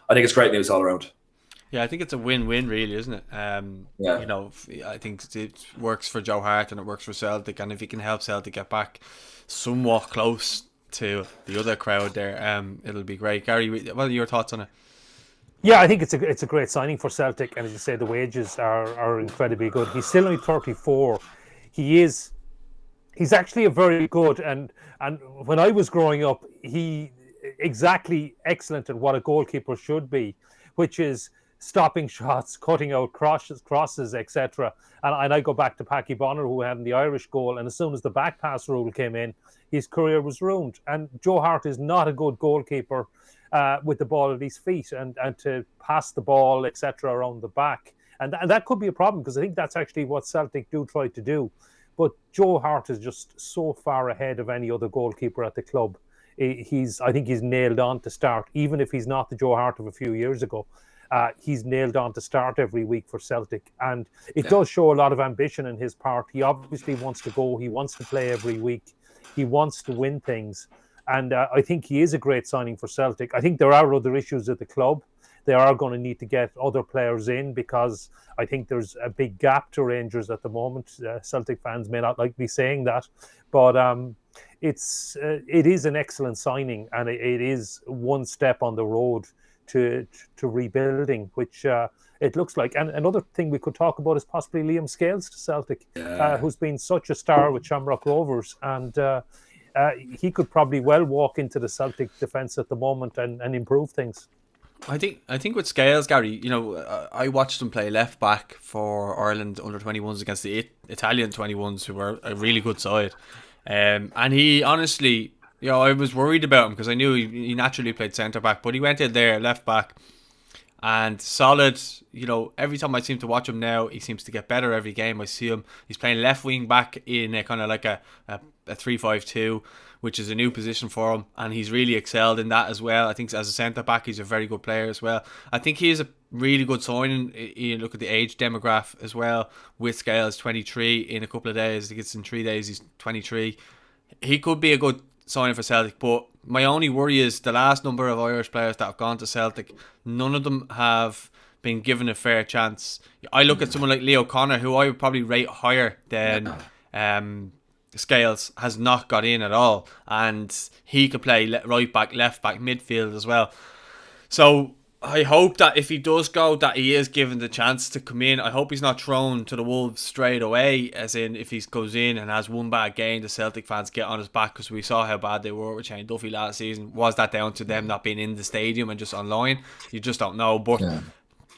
I think it's great news all around. Yeah, I think it's a win-win, really, isn't it? I think it works for Joe Hart and it works for Celtic, and if he can help Celtic get back somewhat close to the other crowd there, it'll be great. Gary, what are your thoughts on it? Yeah, I think it's a great signing for Celtic, and as you say, the wages are incredibly good. He's still only 34. He's actually a very good, and when I was growing up, he exactly excellent at what a goalkeeper should be, which is stopping shots, cutting out crosses, etc. And I go back to Packy Bonner, who had the Irish goal, and as soon as the back pass rule came in, his career was ruined. And Joe Hart is not a good goalkeeper with the ball at his feet and to pass the ball, etc., around the back. And that could be a problem, because I think that's actually what Celtic do try to do. But Joe Hart is just so far ahead of any other goalkeeper at the club. I think he's nailed on to start, even if he's not the Joe Hart of a few years ago. He's nailed on to start every week for Celtic, and it does show a lot of ambition in his part. He obviously wants to go, he wants to play every week, he wants to win things, and I think he is a great signing for Celtic. I think there are other issues at the club. They are going to need to get other players in, because I think there's a big gap to Rangers at the moment. Celtic fans may not like me saying that, but it is an excellent signing, and it is one step on the road to rebuilding, which it looks like. And another thing we could talk about is possibly Liam Scales to Celtic, who's been such a star with Shamrock Rovers, and he could probably well walk into the Celtic defence at the moment and improve things. I think with Scales, Gary, I watched him play left back for Ireland under 21s against the Italian 21s, who were a really good side, and he honestly, I was worried about him, because I knew he naturally played centre back, but he went in there left back, and solid. You know, every time I seem to watch him now, he seems to get better every game I see him. He's playing left wing back in a kind of like a 3-5-2, which is a new position for him, and he's really excelled in that as well. I think as a centre back, he's a very good player as well. I think he is a really good signing. You look at the age demographic as well. With Scales, 23 in a couple of days. I think it's in 3 days. He's 23. He could be a good signing for Celtic, but my only worry is the last number of Irish players that have gone to Celtic, none of them have been given a fair chance. I look at someone like Leo Connor, who I would probably rate higher than Scales, has not got in at all, and he could play right back, left back, midfield as well. So I hope that if he does go, that he is given the chance to come in. I hope he's not thrown to the wolves straight away, as in if he goes in and has one bad game, the Celtic fans get on his back, because we saw how bad they were with Shane Duffy last season. Was that down to them not being in the stadium and just online? You just don't know, but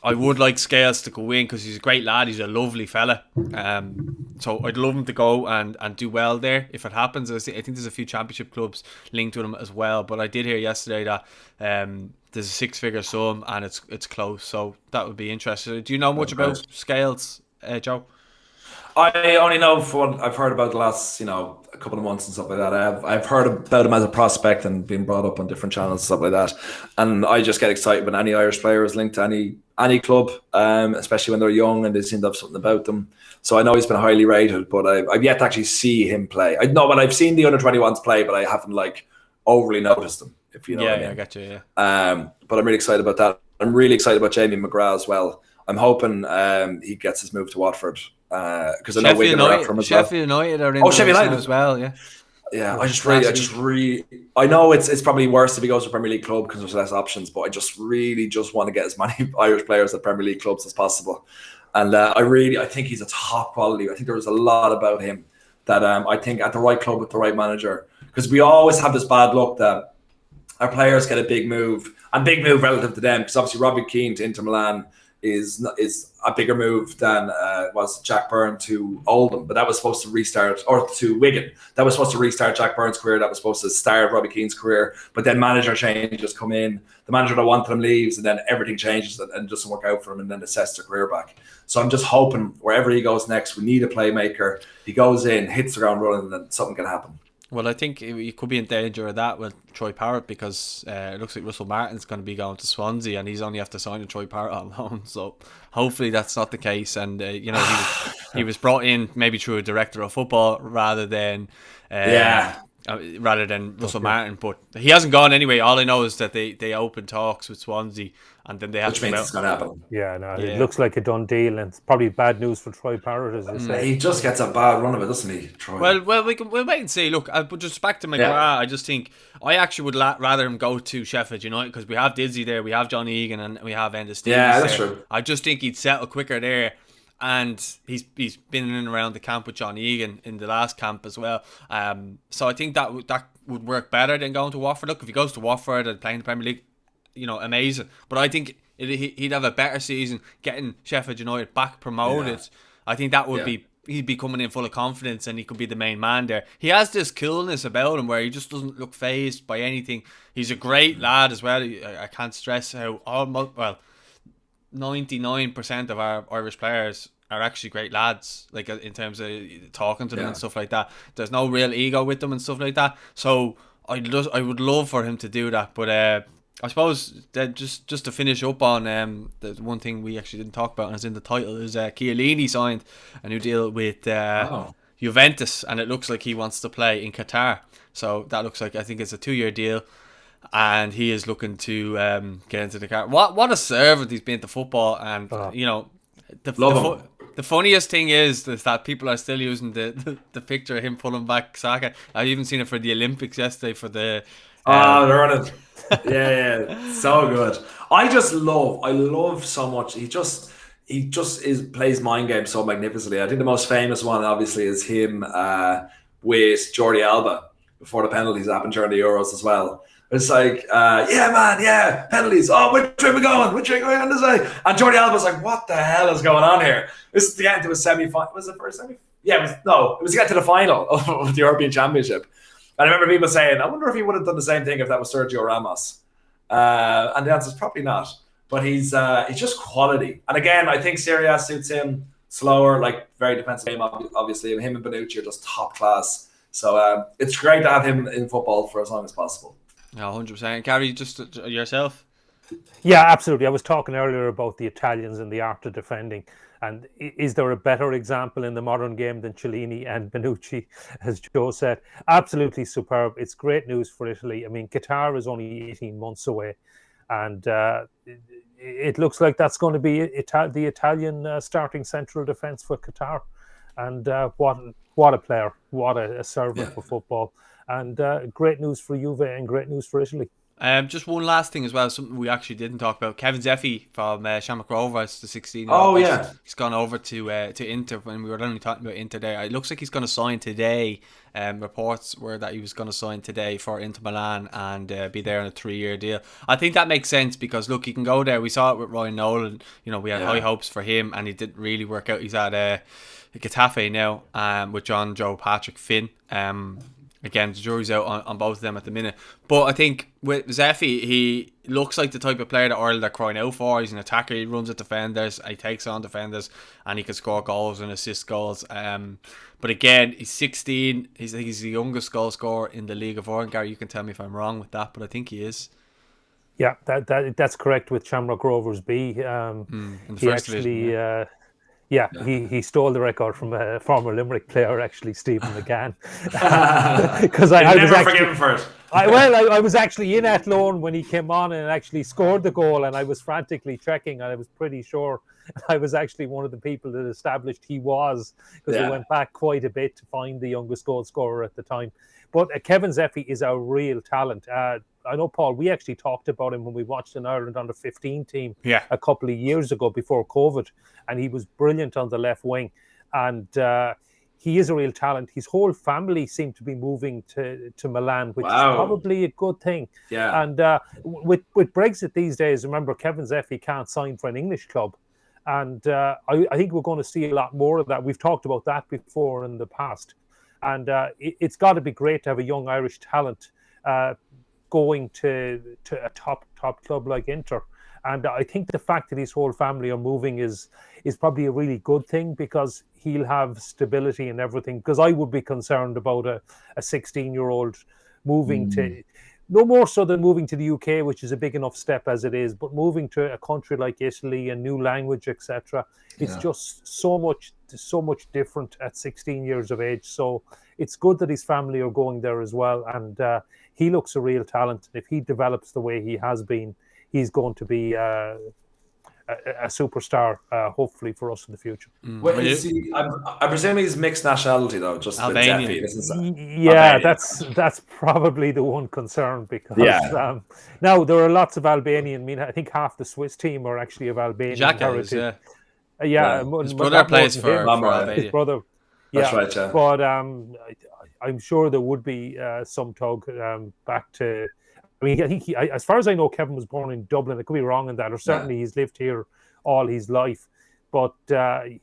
I would like Scales to go in because he's a great lad. He's a lovely fella. So I'd love him to go and do well there if it happens. I think there's a few championship clubs linked with him as well. But I did hear yesterday that there's a 6-figure sum and it's close. So that would be interesting. Do you know much about Scales, Joe? I only know for what I've heard about the last, a couple of months and stuff like that. I've heard about him as a prospect and been brought up on different channels and stuff like that. And I just get excited when any Irish player is linked to any club, especially when they're young and they seem to have something about them. So I know he's been highly rated, but I've yet to actually see him play. I know, but I've seen the under-21s play, but I haven't overly noticed them. If you know what I mean. I got you. Yeah. But I'm really excited about that. I'm really excited about Jamie McGrath as well. I'm hoping he gets his move to Watford. Because I know Wigan are after him as well. Sheffield United are in Sheffield United as well, yeah. Yeah, I know it's probably worse if he goes to a Premier League club because there's less options, but I just really want to get as many Irish players at Premier League clubs as possible. And I think he's a top quality. I think there was a lot about him that I think at the right club with the right manager, because we always have this bad luck that our players get a big move relative to them, because obviously Robbie Keane to Inter Milan is a bigger move than was Jack Byrne to Oldham, but that was supposed to restart, or to Wigan. That was supposed to restart Jack Byrne's career. That was supposed to start Robbie Keane's career. But then manager changes come in. The manager that wanted him leaves, and then everything changes and doesn't work out for him, and then assess their career back. So I'm just hoping wherever he goes next, we need a playmaker. He goes in, hits the ground running, and then something can happen. Well, I think he could be in danger of that with Troy Parrott, because it looks like Russell Martin's going to be going to Swansea, and he's only have to sign a Troy Parrott on loan. So hopefully that's not the case. And he was brought in maybe through a director of football rather than Russell Martin, but he hasn't gone anyway. All I know is that they opened talks with Swansea, and then they have which means it's going to happen. It looks like a done deal, and it's probably bad news for Troy Parrott, as they say. He just gets a bad run of it, doesn't he, Troy? Well, we'll wait and see. Look, but just back to McGrath, I just think I actually would rather him go to Sheffield United, because we have Dizzy there, we have Johnny Egan, and we have Enda Stevens. Yeah, that's true. I just think he'd settle quicker there. And he's been in and around the camp with Johnny Egan in the last camp as well. So I think that would work better than going to Watford. Look, if he goes to Watford and playing the Premier League, amazing. But I think he'd have a better season getting Sheffield United back promoted. Yeah. I think that would be, he'd be coming in full of confidence, and he could be the main man there. He has this coolness about him where he just doesn't look fazed by anything. He's a great lad as well. I can't stress how 99% of our Irish players are actually great lads, like in terms of talking to them and stuff like that. There's no real ego with them and stuff like that. So I would love for him to do that. But I suppose that just to finish up on the one thing we actually didn't talk about, and it's in the title, is Chiellini signed a new deal with Juventus, and it looks like he wants to play in Qatar. So that looks like, I think it's a 2-year deal. And he is looking to get into the car. What a servant he's been to football, and the funniest thing is that people are still using the picture of him pulling back Saka. I've even seen it for the Olympics yesterday for the. They're on it. Yeah, so good. I love so much. He just plays mind games so magnificently. I think the most famous one obviously is him with Jordi Alba before the penalties happened during the Euros as well. It's like, penalties. Oh, which way are we going? Which way are we going this way? And Jordi Alba's like, what the hell is going on here? This is the end to a semi-final. Was it first semi? Yeah, it was to get to the final of the European Championship. And I remember people saying, I wonder if he would have done the same thing if that was Sergio Ramos. And the answer is probably not. but he's just quality. And again, I think Serie A suits him. Slower, like very defensive game, obviously. Him and Bonucci are just top class. So it's great to have him in football for as long as possible. Yeah, 100%. Gary, just yourself? Yeah, absolutely. I was talking earlier about the Italians and the art of defending. And is there a better example in the modern game than Chiellini and Bonucci, as Joe said? Absolutely superb. It's great news for Italy. I mean, Qatar is only 18 months away. And it looks like that's going to be the Italian starting central defence for Qatar. And what a player, what a servant for football. And great news for Juve and great news for Italy. Just one last thing as well, something we actually didn't talk about. Kevin Zeffi from Shamrock Rovers, the 16-year-old. Oh, yeah. He's gone over to Inter when we were only talking about Inter there. It looks like he's going to sign today. Reports were that he was going to sign today for Inter Milan and be there on a 3-year deal. I think that makes sense because, look, he can go there. We saw it with Ryan Nolan. You know, we had high hopes for him and he didn't really work out. He's at Getafe now with John Joe Patrick Finn. Again, the jury's out on both of them at the minute. But I think with Zeffi, he looks like the type of player that Ireland are crying out for. He's an attacker. He runs at defenders. He takes on defenders. And he can score goals and assist goals. But again, he's 16. He's the youngest goal scorer in the League of Ireland. Gary, you can tell me if I'm wrong with that, but I think he is. Yeah, that's correct with Shamrock Rovers B. In the He first actually... division, he stole the record from a former Limerick player, actually, Stephen McGann. Because I was actually forgiven for it. I was actually in Athlone when he came on and actually scored the goal, and I was frantically checking, and I was pretty sure I was actually one of the people that established he was, because we went back quite a bit to find the youngest goal scorer at the time. But Kevin Zeffi is a real talent. I know, Paul, we actually talked about him when we watched an Ireland under-15 team a couple of years ago before COVID, and he was brilliant on the left wing. And he is a real talent. His whole family seemed to be moving to Milan, which is probably a good thing. Yeah. And with Brexit these days, remember, Kevin Zeffi can't sign for an English club. And I think we're going to see a lot more of that. We've talked about that before in the past. And it's got to be great to have a young Irish talent going to a top club like Inter. And I think the fact that his whole family are moving is probably a really good thing, because he'll have stability and everything. Because I would be concerned about a 16-year-old moving to, no more so than moving to the UK, which is a big enough step as it is, but moving to a country like Italy, a new language, etc. It's just so much different at 16 years of age. So it's good that his family are going there as well. And he looks a real talent. If he develops the way he has been, he's going to be a superstar, hopefully, for us in the future. Well, I presume he's mixed nationality, though, just Albanian. with Zeffi. Yeah, that's probably the one concern, because now there are lots of Albanian. I mean, I think half the Swiss team are actually of Albanian heritage. His brother plays for Albania. His brother. That's right, yeah. But I'm sure there would be some tug back to... I mean, I think as far as I know, Kevin was born in Dublin. I could be wrong in that, or certainly he's lived here all his life. But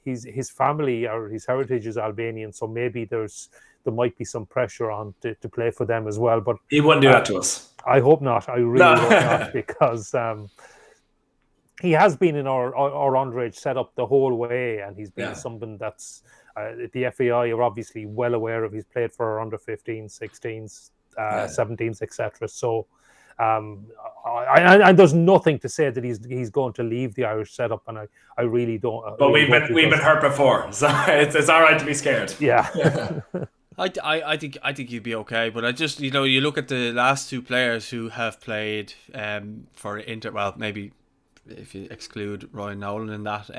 his family or his heritage is Albanian, so maybe there might be some pressure on to play for them as well. But he wouldn't do that to us. I hope not. I really hope not, because he has been in our underage setup the whole way, and he's been something that's the FAI are obviously well aware of. He's played for our under 15s, 16s, 17s, etc. So. And there's nothing to say that he's going to leave the Irish setup, and I really don't. But we've been hurt before, so it's all right to be scared. Yeah. I think you'd be okay, but I just, you look at the last two players who have played for Inter. Well, maybe if you exclude Ryan Nolan in that,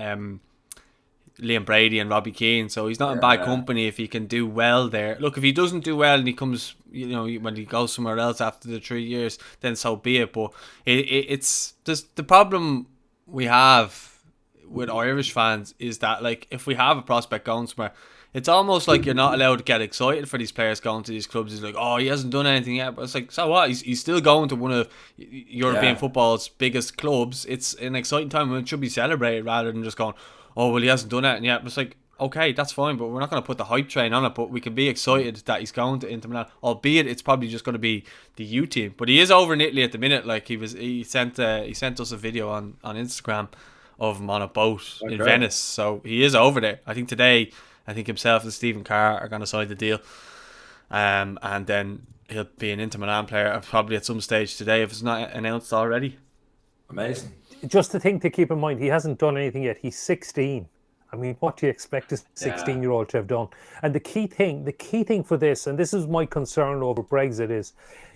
Liam Brady and Robbie Keane, so he's not in bad company if he can do well there. Look, if he doesn't do well and he comes, when he goes somewhere else after the 3 years, then so be it. But it's just the problem we have with Irish fans is that, like, if we have a prospect going somewhere, it's almost like you're not allowed to get excited for these players going to these clubs. It's like, oh, he hasn't done anything yet. But it's like, so what? He's still going to one of European football's biggest clubs. It's an exciting time when it should be celebrated rather than just going, oh, well, he hasn't done it yet. It's like, okay, that's fine, but we're not going to put the hype train on it. But we can be excited that he's going to Inter Milan, albeit it's probably just going to be the U team. But he is over in Italy at the minute. Like he sent us a video on Instagram of him on a boat in Venice. So he is over there. I think today, himself and Stephen Carr are going to sign the deal. And then he'll be an Inter Milan player probably at some stage today if it's not announced already. Amazing. Just the thing to keep in mind, he hasn't done anything yet. He's 16. I mean, what do you expect a 16-year-old to have done? And the key thing for this, and this is my concern over Brexit, is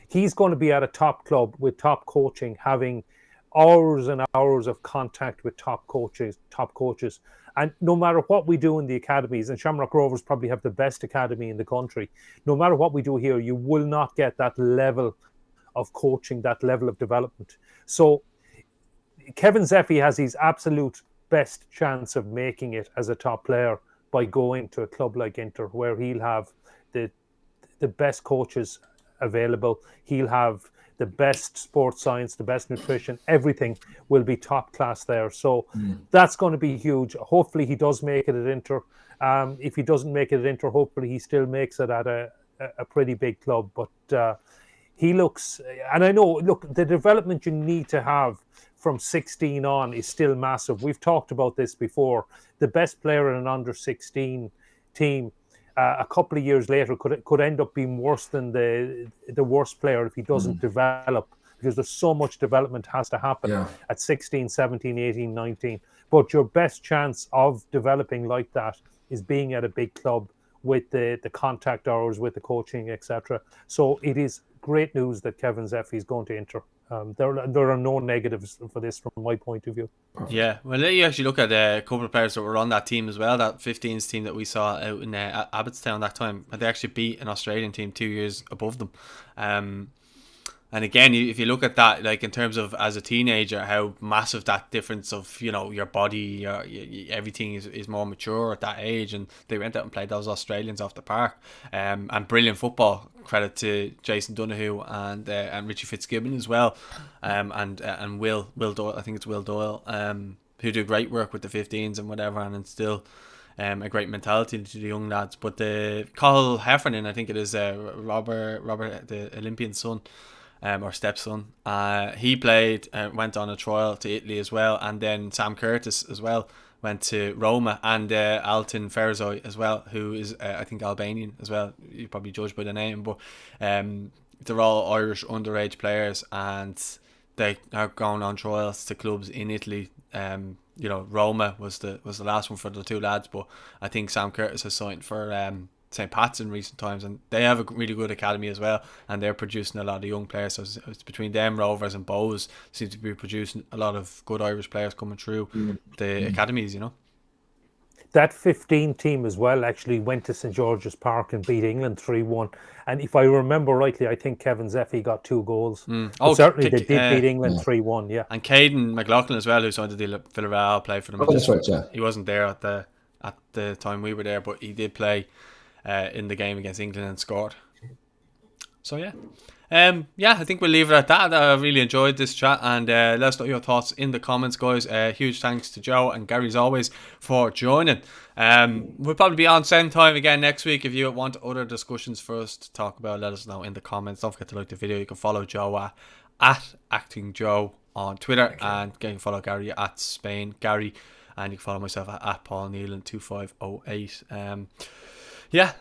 he's going to be at a top club with top coaching, having hours and hours of contact with top coaches. And no matter what we do in the academies, and Shamrock Rovers probably have the best academy in the country, no matter what we do here, you will not get that level of coaching, that level of development. So Kevin Zeffy has his absolute best chance of making it as a top player by going to a club like Inter, where he'll have the best coaches available. He'll have the best sports science, the best nutrition, everything will be top class there. So that's going to be huge. Hopefully he does make it at Inter. If he doesn't make it at Inter, hopefully he still makes it at a pretty big club. But he looks, and I know, look, the development you need to have from 16 on is still massive. We've talked about this before. The best player in an under 16 team a couple of years later could end up being worse than the worst player if he doesn't develop, because there's so much development has to happen at 16, 17, 18, 19. But your best chance of developing like that is being at a big club with the contact hours, with the coaching, etc. So it is great news that Kevin Zeffy is going to Inter. There are no negatives for this from my point of view. Yeah, well, you actually look at a couple of players that were on that team as well, that 15s team that we saw out in Abbottstown that time. They actually beat an Australian team 2 years above them. And again, if you look at that, like in terms of as a teenager, how massive that difference of, you know, your body, everything is more mature at that age, and they went out and played those Australians off the park. And brilliant football. Credit to Jason Donoghue and Richie Fitzgibbon as well, and Will Doyle. I think it's Will Doyle, who do great work with the 15s and whatever, and instill a great mentality to the young lads. But Cathal Heffernan, I think it is Robert, the Olympian son. Or stepson. He played, went on a trial to Italy as well, and then Sam Curtis as well went to Roma, and Altin Ferzoj as well, who is I think Albanian as well. You probably judge by the name, but they're all Irish underage players, and they are going on trials to clubs in Italy. You know, Roma was the last one for the two lads, but I think Sam Curtis has signed for St. Pat's in recent times, and they have a really good academy as well, and they're producing a lot of young players. So it's between them, Rovers and Bows seem to be producing a lot of good Irish players coming through the academies, you know. That 15 team as well actually went to St. George's Park and beat England 3-1. And if I remember rightly, I think Kevin Zeffy got 2 goals. Certainly they did beat England 3-1, yeah. And Caden McLaughlin as well, who signed the deal at Villarreal, played for them. That's right, yeah. He wasn't there at the time we were there, but he did play in the game against England and scored. So yeah, I think we'll leave it at that. I really enjoyed this chat, and let us know your thoughts in the comments, guys. Huge thanks to Joe and Gary as always for joining. We'll probably be on same time again next week. If you want other discussions for us to talk about, let us know in the comments. Don't forget to like the video. You can follow Joe at Acting Joe on Twitter, and you can follow Gary at Spain Gary, and you can follow myself at Paul Nealon 2508. Yeah,